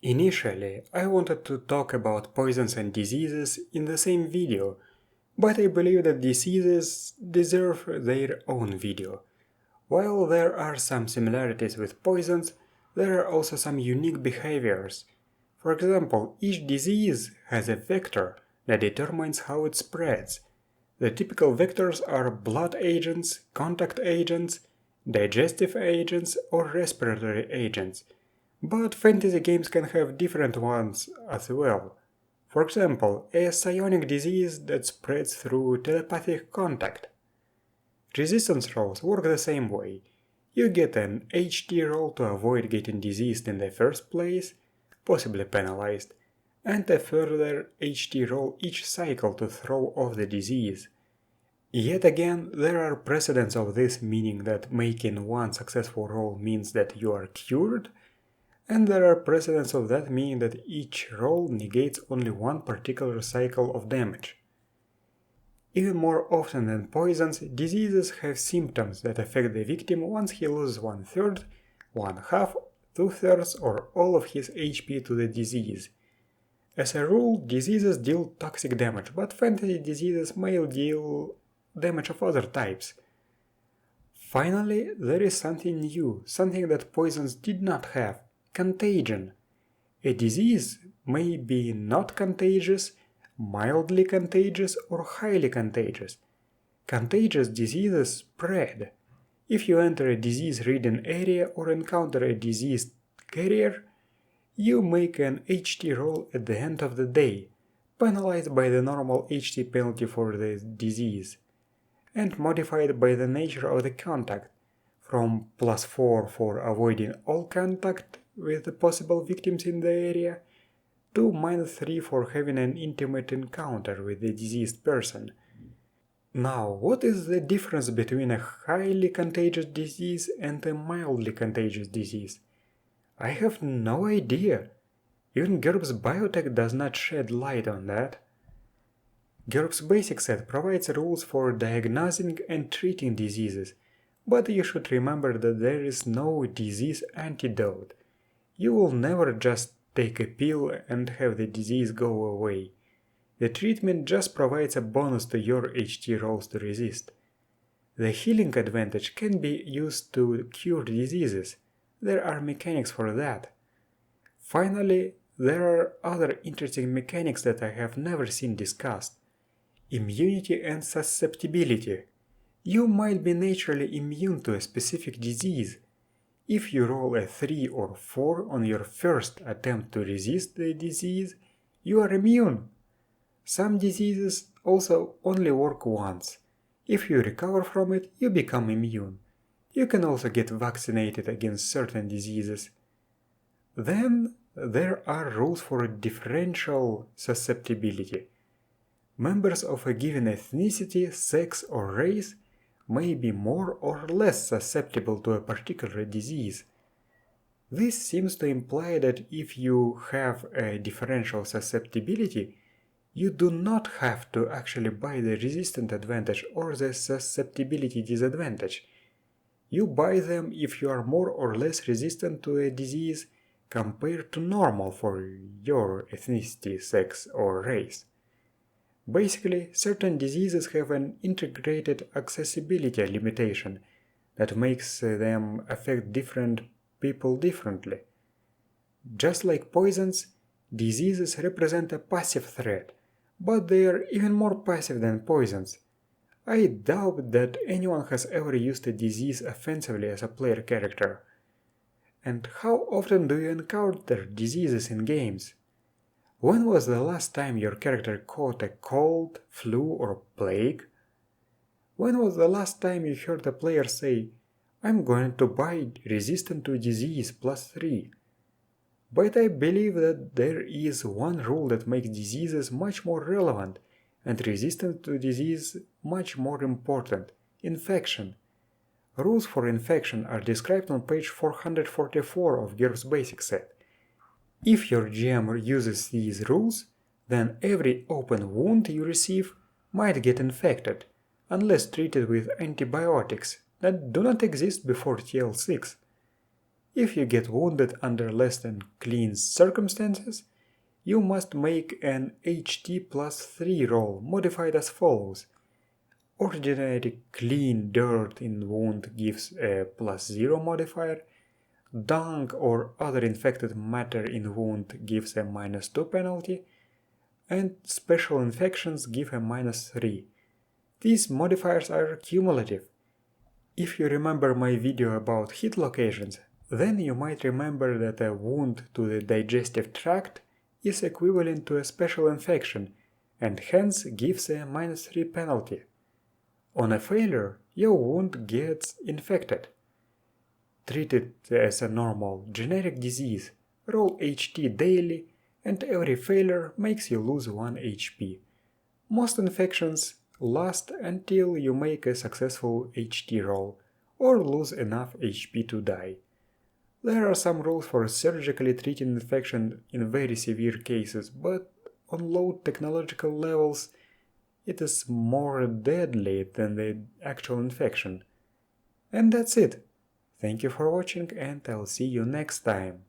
Initially, I wanted to talk about poisons and diseases in the same video, but I believe that diseases deserve their own video. While there are some similarities with poisons, there are also some unique behaviors. For example, each disease has a vector that determines how it spreads. The typical vectors are blood agents, contact agents, digestive agents, or respiratory agents. But fantasy games can have different ones as well. For example, a psionic disease that spreads through telepathic contact. Resistance rolls work the same way. You get an HT roll to avoid getting diseased in the first place, possibly penalized, and a further HT roll each cycle to throw off the disease. Yet again, there are precedents of this, meaning that making one successful roll means that you are cured, and there are precedents of that, meaning that each roll negates only one particular cycle of damage. Even more often than poisons, diseases have symptoms that affect the victim once he loses 1/3, 1/2, 2/3, or all of his HP to the disease. As a rule, diseases deal toxic damage, but fantasy diseases may deal damage of other types. Finally, there is something new, something that poisons did not have: contagion. A disease may be not contagious, mildly contagious, or highly contagious. Contagious diseases spread. If you enter a disease-ridden area or encounter a diseased carrier, you make an HT roll at the end of the day, penalized by the normal HT penalty for the disease, and modified by the nature of the contact, from +4 for avoiding all contact with the possible victims in the area, to -3 for having an intimate encounter with the diseased person. Now, what is the difference between a highly contagious disease and a mildly contagious disease? I have no idea. Even GURPS Biotech does not shed light on that. GURPS Basic Set provides rules for diagnosing and treating diseases, but you should remember that there is no disease antidote. You will never just take a pill and have the disease go away. The treatment just provides a bonus to your HT rolls to resist. The healing advantage can be used to cure diseases. There are mechanics for that. Finally, there are other interesting mechanics that I have never seen discussed. Immunity and susceptibility. You might be naturally immune to a specific disease. If you roll a 3 or 4 on your first attempt to resist the disease, you are immune. Some diseases also only work once. If you recover from it, you become immune. You can also get vaccinated against certain diseases. Then there are rules for differential susceptibility. Members of a given ethnicity, sex, or race may be more or less susceptible to a particular disease. This seems to imply that if you have a differential susceptibility, you do not have to actually buy the resistant advantage or the susceptibility disadvantage. You buy them if you are more or less resistant to a disease compared to normal for your ethnicity, sex, or race. Basically, certain diseases have an integrated accessibility limitation that makes them affect different people differently. Just like poisons, diseases represent a passive threat, but they are even more passive than poisons. I doubt that anyone has ever used a disease offensively as a player character. And how often do you encounter diseases in games? When was the last time your character caught a cold, flu, or plague? When was the last time you heard a player say, "I'm going to buy resistant to disease +3"? But I believe that there is one rule that makes diseases much more relevant and resistance to disease much more important: infection. Rules for infection are described on page 444 of GURPS Basic Set. If your GM uses these rules, then every open wound you receive might get infected, unless treated with antibiotics that do not exist before TL6. If you get wounded under less than clean circumstances, you must make an HT plus 3 roll modified as follows. Ordinary clean dirt in wound gives a +0 modifier, dung or other infected matter in wound gives a -2 penalty, and special infections give a -3. These modifiers are cumulative. If you remember my video about hit locations, then you might remember that a wound to the digestive tract is equivalent to a special infection and hence gives a -3 penalty. On a failure, your wound gets infected. Treat it as a normal, generic disease, roll HT daily, and every failure makes you lose 1 HP. Most infections last until you make a successful HT roll, or lose enough HP to die. There are some rules for surgically treating infection in very severe cases, but on low technological levels, it is more deadly than the actual infection. And that's it. Thank you for watching, and I'll see you next time.